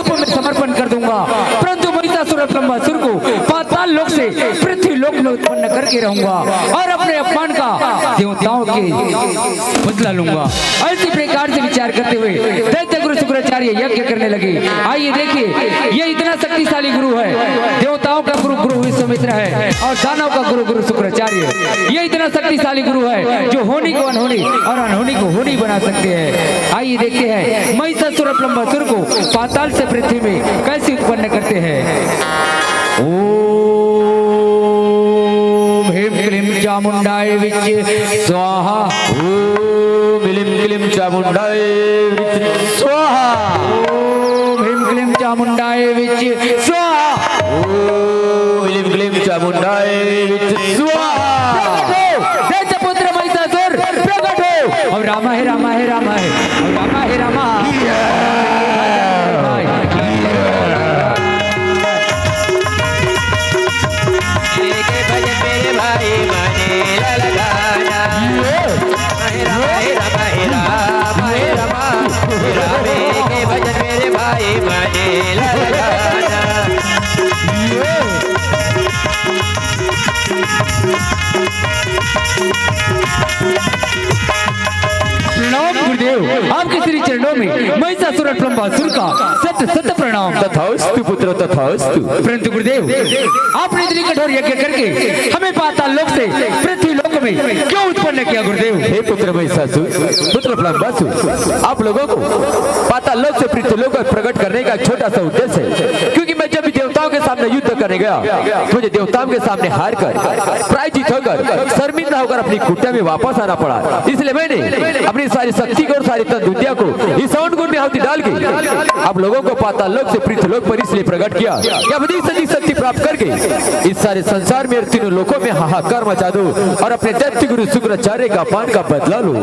रूप में समर्पण कर दूंगा, परंतु महिषासुर ब्रह्मासुर को पाताल लोक से पृथ्वी लोक में उत्पन्न करके रहूंगा और अपने अपमान का देवताओं के बदला लूंगा। ऐसी प्रकार से विचार करते हुए दैत्य गुरु शुक्राचार्य यज्ञ करने लगे। आइए देखिए, ये इतना शक्तिशाली गुरु है, देवताओं का गुरु गुरु विश्वामित्र है और दानव का गुरु गुरु शुक्राचार्य। ये इतना शक्तिशाली गुरु है जो होनी को अनहोनी और अनहोनी को होनी बना सकते हैं। आइए देखते हैं महिषासुर ब्रह्मासुर को पाताल से पृथ्वी में कैसे उत्पन्न करते हैं। ओम ह्रीं क्लीं चामुंडाय विच्चे स्वाहा। ओम ह्रीं क्लीं चामुंडाय विच्चे स्वाहा। ओम ह्रीं क्लीं चामुंडाय विच्चे स्वाहा। ओम ह्रीं क्लीं चामुंडाय विच्चे स्वाहा। दैत्य पुत्र महिषासुर प्रकट हो। और रामा है रामा है रामा है और रामा है रामा। प्रणाम गुरुदेव, आपके श्री चरणों में महिषासुर ब्रह्मासुर का सत्य सत्य प्रणाम। तथास्तु पुत्र तथास्तु। परंतु गुरुदेव, आपने इतनी कठोर यज्ञ करके हमें पाताल लोक से पृथ्वी लोक में क्यों उत्पन्न किया गुरुदेव? हे पुत्र महिषासुर, पुत्र ब्रह्मासुर, आप लोगों को पाताल लोक से पृथ्वी लोक पर प्रकट करने का छोटा सा उद्देश्य है, क्योंकि मैं जब भी देवताओं के सामने युद्ध करने गया, मुझे देवताओं के सामने हार कर पराजित होकर शर्मिंदा होकर अपनी कुटिया में वापस आना पड़ा। इसलिए मैंने अपनी सारी शक्ति को और सारी तन विद्या को इस सौन गुण में आहुति डाल के आप लोगों को पाताल लोक से पृथ्वी लोक पर इसलिए प्रकट किया कि अपनी सदी शक्ति प्राप्त करके इस सारे संसार में तीनों लोकों में हाहाकार मचा दो और अपने दैत्य गुरु शुक्राचार्य का अपमान का बदला लो।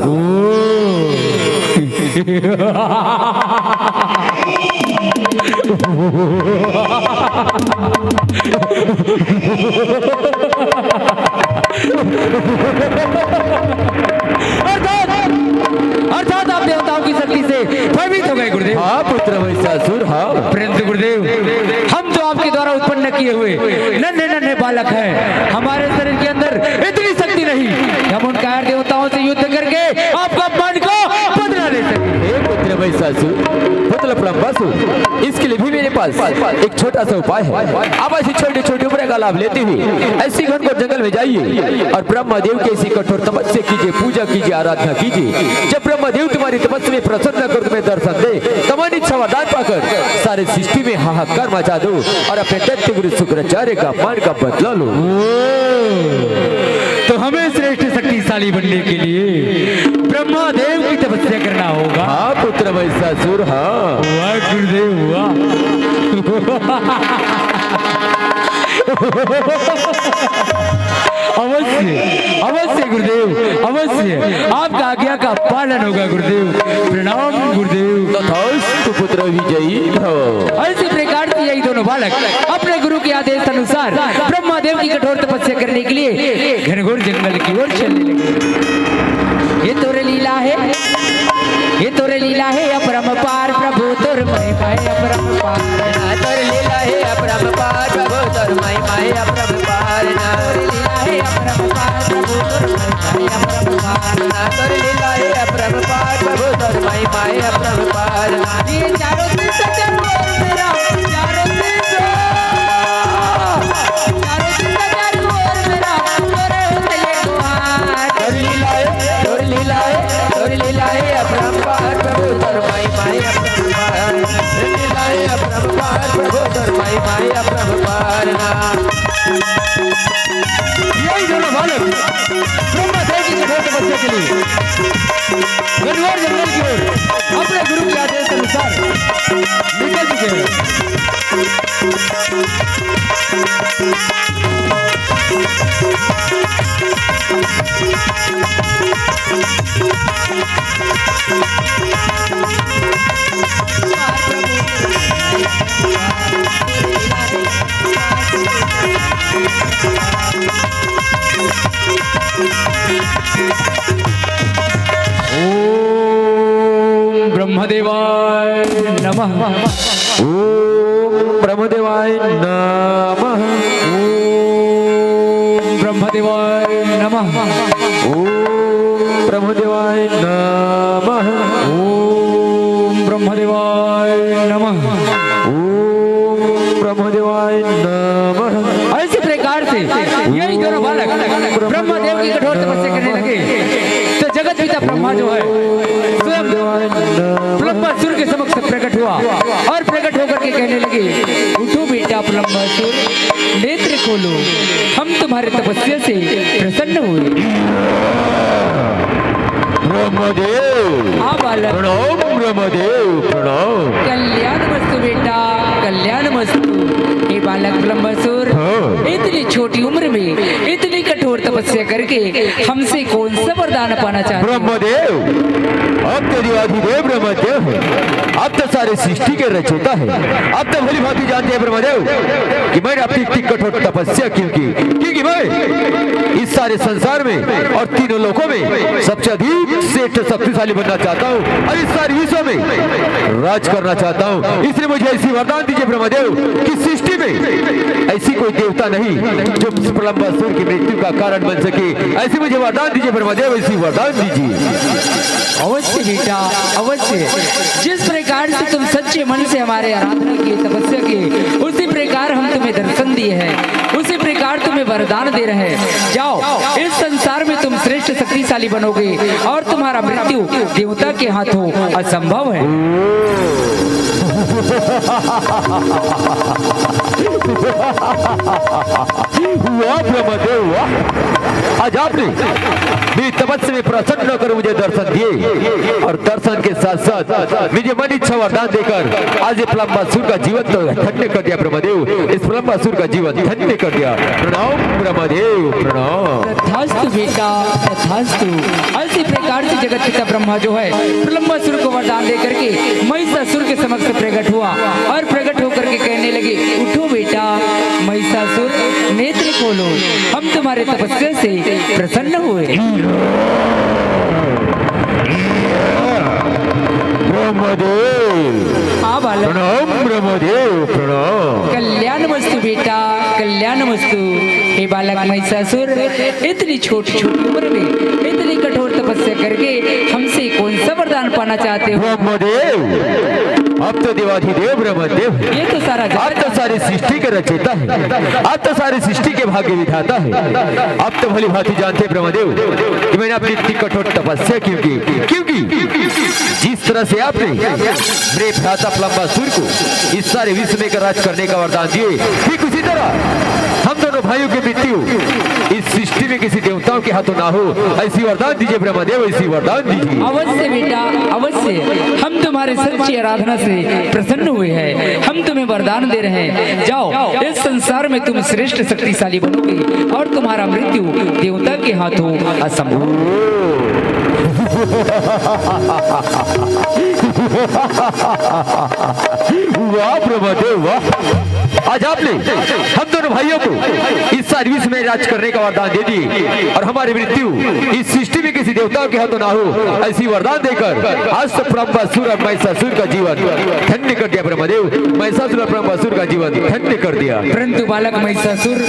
अर्थात आप देवताओं की शक्ति से भयभीत हो गए गुरुदेव। हाँ पुत्र महिषासुर, हाँ। परंतु गुरुदेव, हम तो आपके द्वारा उत्पन्न किए हुए नन्हे नन्हे बालक हैं, हमारे शरीर के अंदर इतनी शक्ति नहीं कि हम उन कायर देवताओं से युद्ध करके आपका अपमान को बदला ले सके। हे पुत्र महिषासुर, पुत्र ब्रह्मासुर, इसके लिए भी मेरे पास एक छोटा सा उपाय है। आप ऐसी छोटी छोटी उम्र का लाभ लेते हुए ऐसी घनघोर जंगल में जाइए और ब्रह्मदेव की ऐसी कठोर तपस्या कीजिए, पूजा कीजिए, आराधना कीजिए। जब ब्रह्मदेव तुम्हारी तपस्या में प्रसन्न कर तुम्हें दर्शन दे, तुम्हारी इच्छा वरदान पाकर सारे सृष्टि में हाहाकार मचा दो और अपने दैत्य गुरु शुक्राचार्य का अपमान का बदला लो। तो हमें श्रेष्ठ शक्तिशाली बनने के लिए ब्रह्मदेव की तपस्या करना होगा। हाँ पुत्र महिषासुर, हाँ। वाह गुरुदेव वाह। अवश्य अवश्य गुरुदेव, अवश्य आपका आज्ञा का पालन होगा गुरुदेव। प्रणाम गुरुदेव। तथास्तु पुत्र विजयी भव। ऐसी प्रकार से यही दोनों बालक अपने गुरु के आदेश अनुसार ब्रह्मदेव की कठोर तपस्या करने के लिए घनघोर जंगल की ओर चलने लगे। ये तोरे लीला है, ये तोरे लीला है अपरंपार प्रभु तोर महिमा है अपरंपार। तोरे लीला है अपरंपार प्रभु तोर महिमा है अपरंपार। तोरे लीला है अपरंपार प्रभु तोर महिमा है अपरंपार। तोरे लीला है अपरंपार प्रभु तोर महिमा है अपरंपार। ये चारों दिन सत्य मेरा, चारों दिन मेरा तोरे होते गुहार। तोरे लीला है अपरंपार प्रभु तोर महिमा है अपरंपार। लीला है अपरंपार प्रभु तोर महिमा है अपरंपार। यही दोनों बालक ब्रह्मदेव की कठोर तपस्या के लिए घनघोर जंगल की ओर अपने गुरु के आदेश अनुसार निकल चुके हैं। ओम ब्रह्मदेवाय नमः। नमः। ओम ब्रह्मदेवाय नमः। ओम ब्रह्मदेवाय नमः। ओम ब्रह्मदेवाय नमः। ओम ब्रह्मदेवाय नमः। ओम ब्रह्मदेवाय नमः। ऐसे प्रकार से यही दोनों बालक ब्रह्मदेव की कठोर तपस्या करने लगे तो जगत पिता ब्रह्मा जो है स्वयं प्लम्बासुर के समक्ष प्रकट हुआ और प्रकट होकर के कहने लगे, उठो बेटा प्लम्बासुर, नेत्र खोलो, हम तुम्हारे तपस्या से प्रसन्न हुए। ब्रह्मदेव हाँ बालक, प्रणाम। ब्रह्मदेव प्रणाम। कल्याण मस्तु बेटा, कल्याण मस्तु। हे बालक प्लम्बासुर, इतनी छोटी उम्र में इतनी कठोर तपस्या करके हमसे कौन सा वरदान पाना चाहते हो? ब्रह्मदेव अब तो देवाधिदेव ब्रह्मदेव है, अब तो सारे सृष्टि के रचयिता है। अब तो भली भांति जानते हैं ब्रह्मदेव कि मैंने अपनी इतनी कठोर तपस्या क्यों की, क्योंकि मैं इस सारे संसार में और तीनों लोकों में सबसे अधिक श्रेष्ठ शक्तिशाली बनना चाहता हूँ और इस सारे विश्व में राज करना चाहता हूँ। इसलिए मुझे ऐसी वरदान दीजिए ब्रह्मदेव कि सृष्टि में ऐसी कोई देवता नहीं जो प्लम्बासुर की मृत्यु का कारण बन सके। ऐसी मुझे वरदान दीजिए ब्रह्मदेव, ऐसी वरदान दीजिए। अवश्य बेटा, अवश्य। जिस प्रकार से तुम सच्चे मन से हमारे आराधना की, तपस्या की, उसी प्रकार हम तुम्हें दर्शन दिए हैं, उसी प्रकार तुम्हें वरदान दे रहे हैं। जाओ, इस संसार में तुम श्रेष्ठ शक्तिशाली बनोगे और तुम्हारा मृत्यु देवता के हाथों असंभव है। वाह ब्रह्मदेव वाह, आज आपने मेरी तपस्या में प्रसन्न होकर मुझे दर्शन दिए और दर्शन के साथ साथ मुझे मन इच्छा वरदान देकर आज ये प्लम्बासुर का जीवन तो धन्य कर दिया ब्रह्मदेव, इस प्लम्बासुर का जीवन धन्य कर दिया। प्रणाम ब्रह्मदेव प्रणाम। तथास्तु बेटा, तथास्तु। इसी प्रकार से जगत पिता ब्रह्मा जो है प्लम्बासुर को वरदान दे करके महिषासुर के समक्ष प्रकट हुआ और प्रकट होकर के कहने लगे, उठो बेटा महिषासुर, नेत्र खोलो, हम तुम्हारे तपस्या से प्रसन्न हुए। ब्रह्मदेव हाँ बालक, प्रणाम। ब्रह्मदेव प्रणाम। कल्याण मस्तु बेटा, कल्याण मस्तु। हे बालक महिषासुर, इतनी छोटी छोटी उम्र में इतनी कठोर तपस्या करके हमसे कौन सा वरदान पाना चाहते हो? ब्रह्मदेव अब तो देवाधिदेव ब्रह्मदेव है, ये तो सारा आप तो सारी सृष्टि के रचयिता है, आप तो सारी सृष्टि के भाग्य विधाता है। आप तो भली भांति जानते हैं ब्रह्मदेव कि मैंने अपनी इतनी कठोर तपस्या क्यों की, क्योंकि जिस तरह से आपने मेरे भ्राता प्लम्बासुर को इस सारे विश्व में राज करने का वरदान दिए, ठीक उसी तरह हम दोनों भाइयों की मृत्यु इस सृष्टि में किसी देवताओं के हाथों ना हो, ऐसी वरदान दीजिए ब्रह्मदेव, ऐसी वरदान दीजिए। अवश्य बेटा, अवश्य। हम तुम्हारे सच्ची आराधना से प्रसन्न हुए हैं, हम तुम्हें वरदान दे रहे हैं। जाओ, इस संसार में तुम श्रेष्ठ शक्तिशाली बनोगे और तुम्हारा मृत्यु देवता के हाथों असंभव। वाह ब्रह्मदेव वाह, आज आपने हम दोनों भाइयों को इस सारी विश्व में राज करने का वरदान दे दिए और हमारी मृत्यु इस सृष्टि में किसी देवताओं के हाथों ना हो, ऐसी वरदान देकर आज तो प्लम्बासुर और महिषासुर का जीवन धन्य कर दिया ब्रह्मदेव, महिषासुर और प्लम्बासुर का जीवन धन्य कर दिया। परंतु बालक महिषासुर,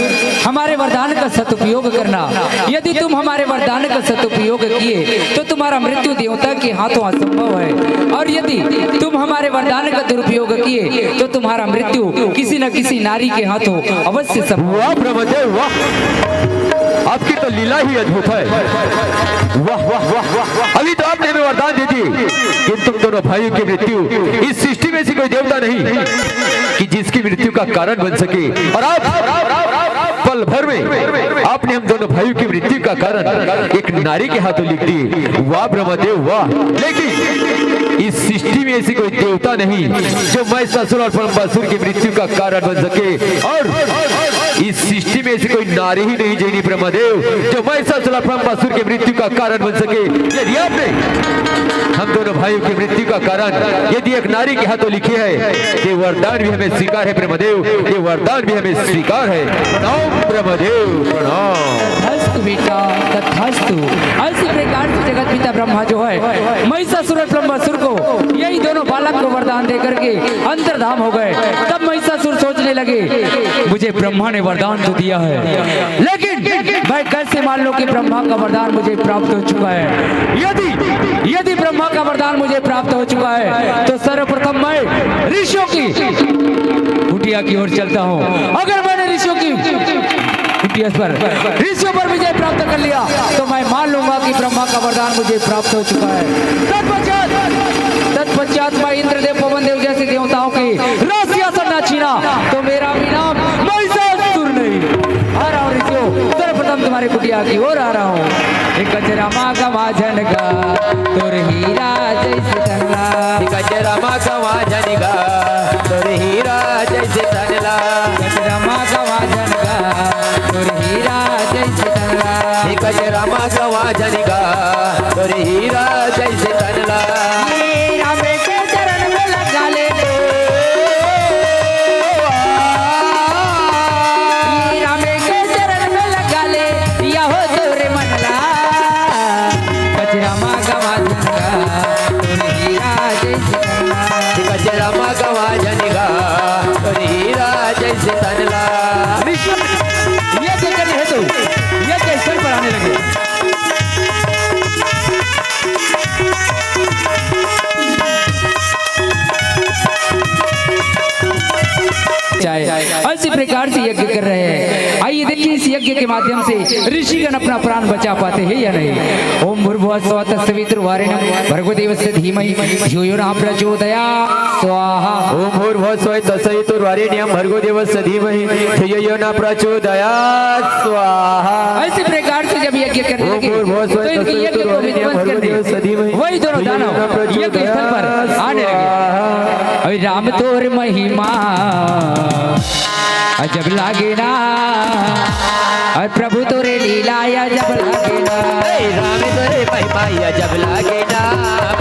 हमारे वरदान का सदुपयोग करना। यदि तुम हमारे वरदान का सदुपयोग किए तो तुम्हारा मृत्यु देवता के हाथों असंभव है, और यदि तुम हमारे वरदान का दुरुपयोग किए तो तुम्हारा मृत्यु किसी न किसी नारी के हाथों अवश्य संभव। वाह ब्रह्मदेव वाह, आपकी तो लीला ही अद्भुत है। वाह वाह वाह वाह, अभी तो आपने हमें वरदान दे दिए कि तुम दोनों भाइयों की मृत्यु इस सृष्टि में से कोई देवता नहीं कि जिसकी मृत्यु का कारण बन सके, और आप पल भर में आपने हम दोनों भाइयों की मृत्यु का कारण एक नारी के हाथों लिख दिए। वाह ब्रह्मदेव वाह, लेकिन इस सृष्टि में ऐसी कोई देवता नहीं जो महिषासुर और प्लम्बासुर की मृत्यु का कारण बन सके, और इस सृष्टि में ऐसी कोई नारी ही नहीं जैनी ब्रह्मदेव जो महिषासुर और प्लम्बासुर की मृत्यु का कारण बन सके। यदि आपने हम दोनों भाइयों की मृत्यु का कारण यदि एक नारी के हाथों लिखी है, ये वरदान भी हमें स्वीकार है ब्रह्मदेव, ये वरदान भी हमें स्वीकार है। ब्रह्मदेव प्रणाम। तथास्तु बेटा तथास्तु। इसी प्रकार से जगत पिता ब्रह्मा जो है महिषासुर और ब्रह्मासुर को यही दोनों बालक को वरदान दे करके अंतर्धाम हो गए। तब महिषासुर सोचने लगे मुझे ब्रह्मा ने वरदान तो दिया है, लेकिन मैं कैसे मान लूं कि ब्रह्मा का वरदान मुझे प्राप्त हो चुका है। यदि ब्रह्मा का वरदान मुझे प्राप्त हो चुका है तो सर्वप्रथम मैं ऋषियों की कुटिया की ओर चलता हूँ। अगर मैंने ऋषियों पर विजय प्राप्त कर लिया तो मैं मान लूंगा कि ब्रह्मा का वरदान मुझे प्राप्त हो चुका है। तत्पश्चात मैं इंद्रदेव पवन देव जैसे देवताओं की राशियासन ना छीना तो मेरा भी नाम महिषासुर नहीं। आ रहा हूँ ऋषियों, सर्वप्रथम तुम्हारे कुटिया की ओर आ रहा हूँ। गजरा माँ का वाजन का तोर हीरा जैसे तनला, गजरा माँ का वाजन का तोर हीरा जैसे तनला, गजरा माँ का वाजन का तोर हीरा जैसे तनला, गजरा माँ का वाजन का तोर हीरा जैसे तनला। राम के चरण में लगा ले, राम के चरण में लगा ले, या हो तोरे मनला। गजरा माँ का वाजन का तोर हीरा जैसे तनला, गजरा माँ का वाजन का तोर हीरा जैसे तनला। ये देखकर है तो ये कैसे पर आने लगे। इसी प्रकार से यज्ञ कर रहे हैं। आइए देखिए इस यज्ञ के माध्यम से ऋषिगण अपना प्राण बचा पाते हैं या नहीं। ओम भूर्भुवः स्वः तत्सवितुर्वरेण्यं भर्गो देवस्य धीमहि धियो यो न प्रचोदयात् स्वाहा। ओम भूर्भुवः स्वः तत्सवितुर्वरेण्यं भर्गो देवस्य धीमहि धियो यो न प्रचोदयात् स्वाहा। इसी प्रकार से जब यज्ञ करने ओम लगे भूर्भुवः तो स्वः इनके यज्ञ को विध्वंस भर्गो देवस्य करने धीमहि वही दोनों दानव यज्ञ स्थल पर आने लगे। अरे राम तोर महिमा अजब लागे ना, और प्रभु तोरे लीलाया जब लागे ना। राम तोरे महिमा जब लागे ना,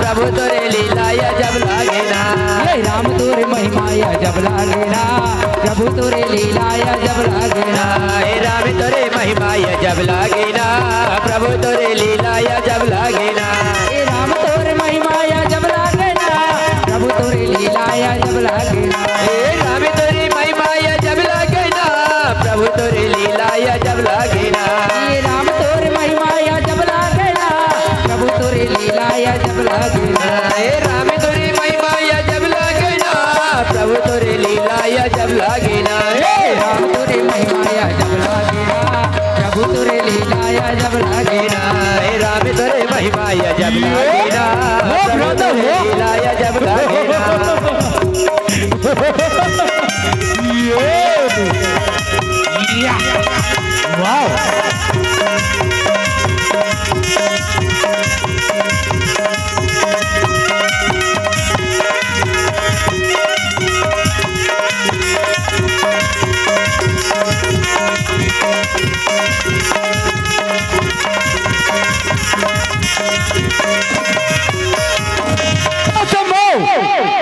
प्रभु तोरे लीलाया जब लागे ना। राम तोरे महिमाया जब लागे ना, प्रभु तोरे लीलाया जब लागे ना। राम तोरे महिमाया जब लागे ना, प्रभु तोरे लीलाया जब लागे ना। राम तोरे महिमाया जब लागे ना, प्रभु तोरे लीलाया जब लागे ना। राम तोरे महिमाया जब लागे ना, प्रभु तोरे लीलाया जब लागे ना। राम तोरे महिमाया जब लागे ना, प्रभु तोरे लीलाया जब लागे ना। राम तोरे महिमाया जब लागे ना, प्रभु तोरे लीलाया जब लागे ना। राम तोरे महिमाया जब लागे ना, प्रभु तोरे लीलाया जब लागे ना। राम तोरे महिमाया जब लागे ना, प्रभु तोरे लीलाया जब लागे ना।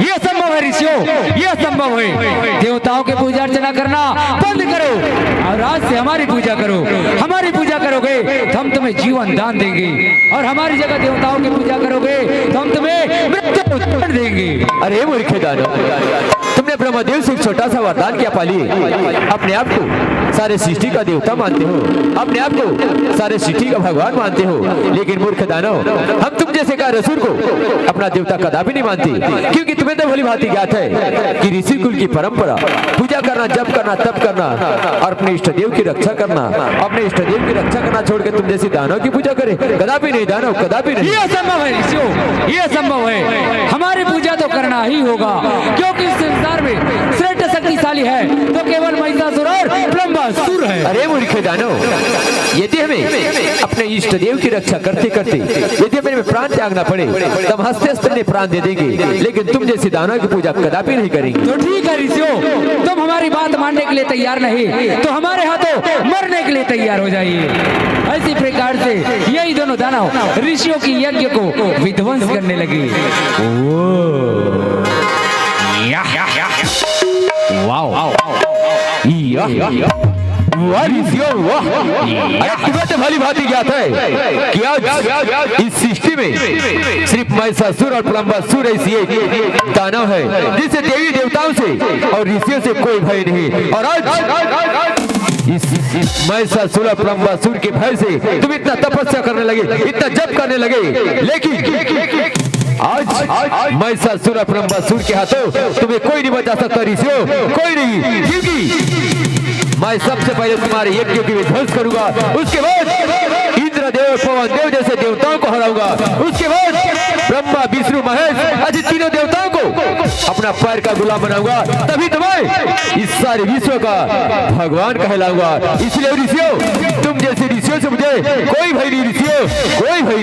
ये संभव है ऋषियों, ये संभव है। देवताओं की पूजा अर्चना करना बंद करो और आज से हमारी पूजा करो। हमारी पूजा करोगे तो हम तुम्हें जीवन दान देंगे, और हमारी जगह देवताओं की पूजा करोगे तो हम तुम्हें मृत्यु दंड देंगे। अरे मूर्खे दानव, तुमने ब्रह्मदेव से एक छोटा सा वरदान क्या पाली? अपने आप को सारे सृष्टि का देवता मानते हो, अपने आप को सारे सृष्टि का भगवान मानते हो, लेकिन मूर्ख दानव, हम तुम जैसे का रसूल को अपना देवता कदापि नहीं मानते, क्योंकि तुम्हें तो भली भांति ज्ञात है कि ऋषि कुल की परंपरा पूजा करना, जप करना, तप करना और अपने इष्ट देव की रक्षा करना। अपने इष्ट देव की रक्षा करना छोड़ के तुम जैसे दानव की पूजा करे, कदापि नहीं दानव, कदापि नहीं। ये संभव है ऋषियों, ये संभव है। हमारी पूजा तो करना ही होगा, क्योंकि इस संसार में श्रेष्ठ शक्तिशाली है तो केवल महिषासुर और ब्रह्मासुर है। अरे मूर्खे दानव, यदि हमें अपने इष्ट देव की रक्षा करते करते यदि हमें प्राण त्यागना पड़े तब हंसते हंसते प्राण दे देंगे, लेकिन तुम जैसे दानव की पूजा कदापि नहीं करेंगे। तो ठीक है ऋषियों, तुम हमारी बात मानने के लिए तैयार नहीं तो हमारे हाथों मरने के लिए तैयार हो जाइए। इसी प्रकार से यही दोनों दानव ऋषियों की यज्ञ को विध्वंस करने लगे। वाओ, वाह ऋषियों वाह। अरे तुम्हें तो भली भांति ज्ञात है कि आज इस सृष्टि में सिर्फ महिषासुर और प्रलंबासुर ऐसी एक दानव है जिसे देवी देवताओं से और ऋषियों से कोई भय नहीं। और आज इस महिषासुर और प्रलंबासुर के भय से तुम इतना तपस्या करने लगे, इतना जप करने लगे, लेकिन आज महिषासुर और प्रलंबासुर के हाथों तुम्हें कोई नहीं बचा सकता ऋषियों, कोई नहीं। क्योंकि मैं सबसे पहले तुम्हारे यज्ञ की विध्वंस करूंगा, उसके बाद इंद्रदेव पवन देव जैसे देवताओं को हराऊंगा, उसके बाद ब्रह्मा विष्णु महेश आदि तीनों देवताओं को अपना पैर का गुलाम बनाऊंगा, तभी तुम्हें इस सारे विश्व का भगवान कहलाऊंगा। इसलिए ऋषियों तुम जैसे ऋषियों से मुझे कोई भय नहीं ऋषियों, कोई भय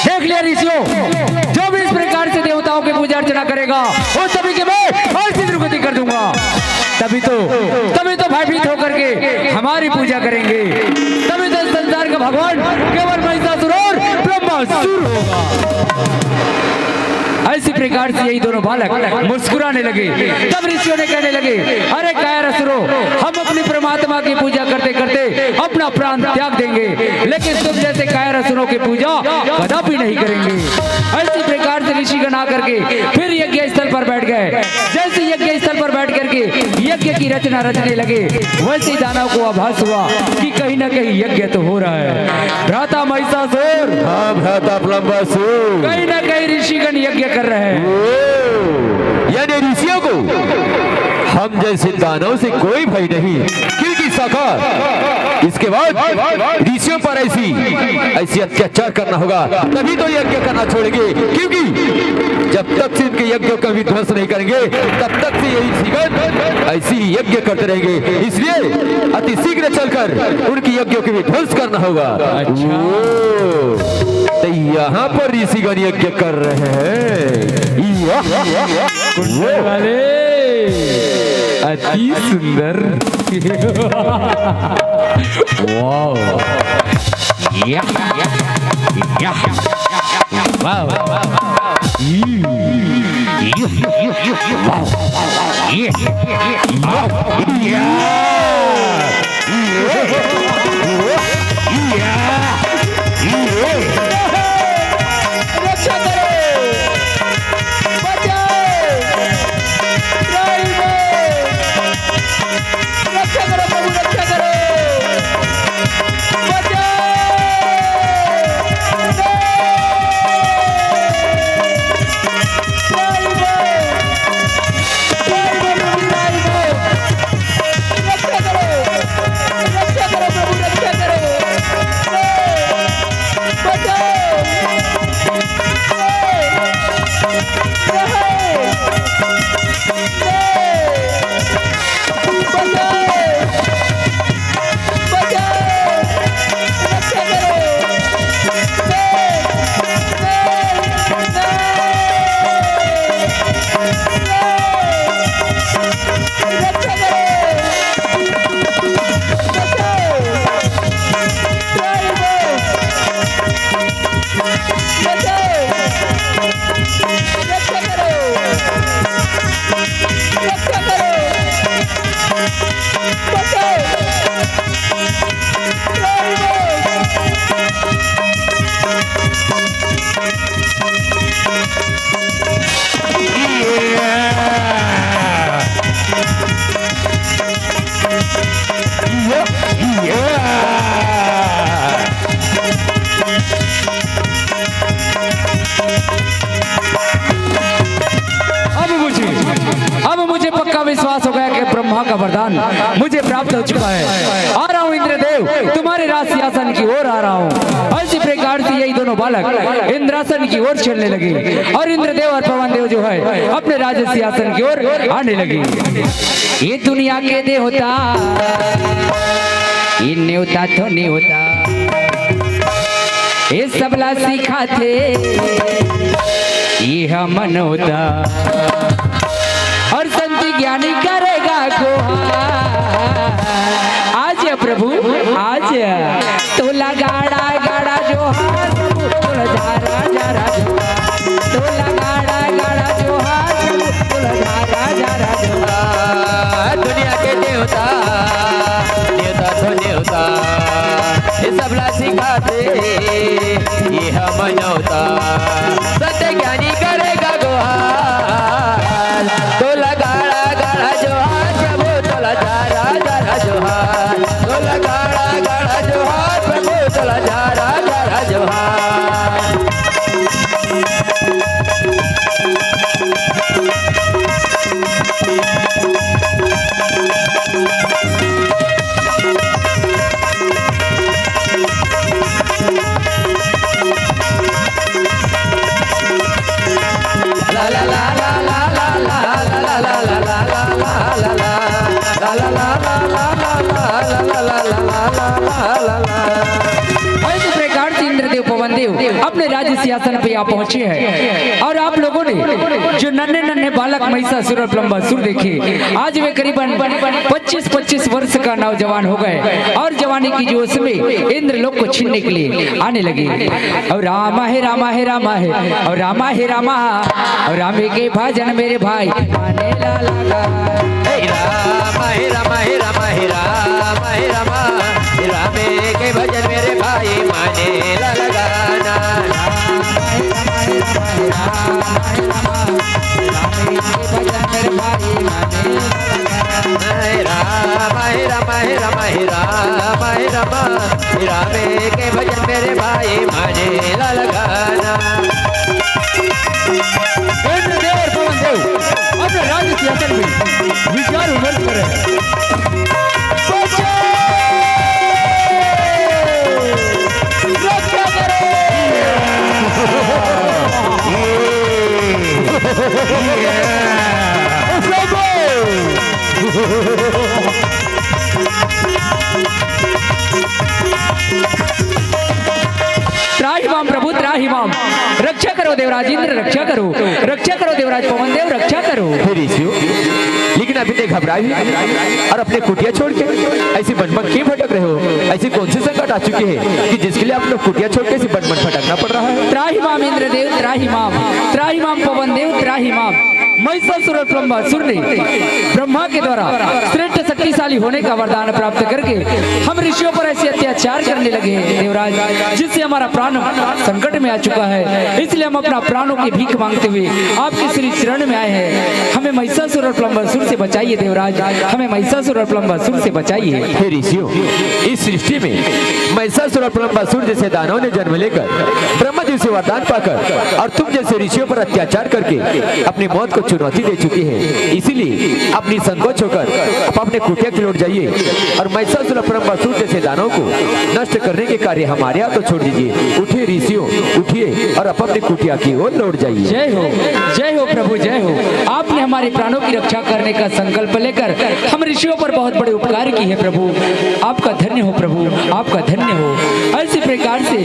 देख लिया ऋषियों, जो भी इस प्रकार से देवताओं की पूजा अर्चना करेगा वो सभी के मैं ऐसी दुर्गति कर दूंगा। तभी तो भयभीत होकर के हमारी पूजा करेंगे, तभी तो संसार का भगवान केवल महिषासुर और ब्रह्मासुर होगा। इसी प्रकार से यही दोनों बालक मुस्कुराने लगे। तब ऋषियों ने कहने लगे, अरे कायरसुरो, हम अपनी परमात्मा की पूजा करते करते अपना प्राण त्याग देंगे, लेकिन तुम जैसे कायरसुरों की पूजा कदापि नहीं करेंगे। इसी प्रकार से ऋषिगण आकर के फिर यज्ञ स्थल पर बैठ गए। जैसे यज्ञ स्थल पर बैठ करके यज्ञ की रचना रचने लगे, वैसे दानव को आभास हुआ कि कहीं न कहीं यज्ञ तो हो रहा है। भ्राता महिषासुर, हाँ भ्राता प्रलंबासुर, कहीं न कहीं ऋषिगण यज्ञ कर रहे हैं। यानी ऋषियों को हम जैसे दानव से कोई भय नहीं, क्योंकि सखा इसके बाद ऋषियों पर ऐसी अत्याचार करना होगा, तभी तो यज्ञ करना छोड़ेंगे। क्योंकि जब तक से इनके यज्ञों का विध्वंस नहीं करेंगे तब तक से यही ऋषिगण ऐसी ही यज्ञ करते रहेंगे। इसलिए अति शीघ्र चलकर उनकी यज्ञों के विध्वंस करना होगा। तो यहाँ पर ऋषिगण यज्ञ कर रहे हैं। वाले अति सुंदर, वाह, का वरदान मुझे प्राप्त हो चुका है। आ रहा हूँ इंद्रदेव, तुम्हारे राज सिंहासन की ओर आ रहा हूँ। ऐसी प्रकार से यही दोनों बालक इंद्रासन की ओर चलने लगे और इंद्रदेव और पवन देव जो है अपने राज सिंहासन की ओर आने लगे। ये दुनिया के देवता, ये न्योता तो नहीं होता, ये सबला सीखा थे यह मनोता, और संत ज्ञानी करेगा गुहार। आज प्रभु आज तोला गाड़ा गाड़ा जो हाथ तोला झारा झारा तोला गाड़ा गाड़ा जो हाथ तोला झारा झारा दुनिया के देवता देवता तो देवता ये सबला सिखाते ये हम मनौता, सत्य ज्ञानी करेगा गुहार। तोला गाड़ा गाड़ा जो हाथ प्रभु तोला झारा झारा जो हाथ, तोला गाड़ा गाड़ा जो हाथ प्रभु तोला झारा झारा जो हाथ। इस प्रकार से इंद्रदेव पवन देव अपने राज्य सिंहासन पे यहाँ पहुंचे हैं। और आप लोगों ने जो नन्हे नन्हे बालक महिषासुर और प्लम्बासुर देखे, आज वे करीबन 25-25 वर्ष का नौजवान हो गए और जवानी की जोश में इंद्रलोक को छीनने के लिए आने लगे। और रामा है रामा है रामा है और रामा है रामा और रामे के भजन मेरे भाई आने लगा। रामा हे रामा हे रामा हे रामा हे रामा हे रामे के भजन मेरे भाई माने लगाना। रामा हे रामा हे रामा हे रामा हे रामा हे रामे के भजन मेरे भाई माने लगाना। इंद्रदेव और पवन देव अपने राज्य सिंहासन में विचार विमर्श करें। त्राहिमाम प्रभु त्राहिमाम, रक्षा करो देवराज इंद्र, रक्षा करो देवराज पवन देव, रक्षा करो। लेकिन अभी तक घबराई और अपने कुटिया छोड़ के ऐसी बनबन क्यों भटक रहे हो? ऐसी कौन सी संकट आ चुकी है कि जिसके लिए आप लोग कुटिया छोड़ के ऐसी बनबन भटकना पड़ रहा है? त्राहिमाम इंद्रदेव त्राहिमाम पवन देव त्राहिमाम। महिषासुर और प्लम्बासुर ने ब्रह्मा के द्वारा श्रेष्ठ शक्तिशाली होने का वरदान प्राप्त करके हम ऋषियों पर ऐसे अत्याचार करने लगे हैं देवराज, जिससे हमारा प्राण संकट में आ चुका है। इसलिए हम अपना प्राणों की भीख मांगते हुए आपके श्री चरण में आए हैं। हमें महिषासुर और प्लम्बासुर से बचाइए देवराज, हमें महिषासुर और प्लम्बासुर से बचाइए। हे ऋषियों, इस सृष्टि में महिषासुर और प्लम्बासुर जैसे दानवों ने जन्म लेकर ब्रह्मदेव से वरदान पाकर और तुम जैसे ऋषियों पर अत्याचार करके अपनी मौत को चुनौती दे चुकी है। इसीलिए अपनी संकोच होकर आप अपने कुटिया की लौट जाइए और महिषासुर और प्लम्बासुर जैसे दानवों को नष्ट करने के कार्य हमारे हाथ तो छोड़ दीजिए। उठिए ऋषियों, उठिए और आप अपनी कुटिया की ओर लौट जाइए। जय हो प्रभु, जय हो। आपने हमारे प्राणों की रक्षा करने का संकल्प लेकर हम ऋषियों पर बहुत बड़े उपकार की है प्रभु। आपका धन्य हो प्रभु, आपका धन्य हो। ऐसी प्रकार से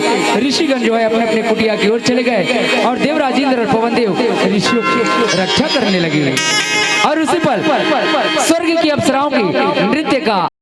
ऋषिगण जो है अपने अपने कुटिया की ओर चले गए और देवराज इंद्र और पवन देव ऋषियों की रक्षा करने लगे। और उसी पर स्वर्ग की अप्सराओं की नृत्य का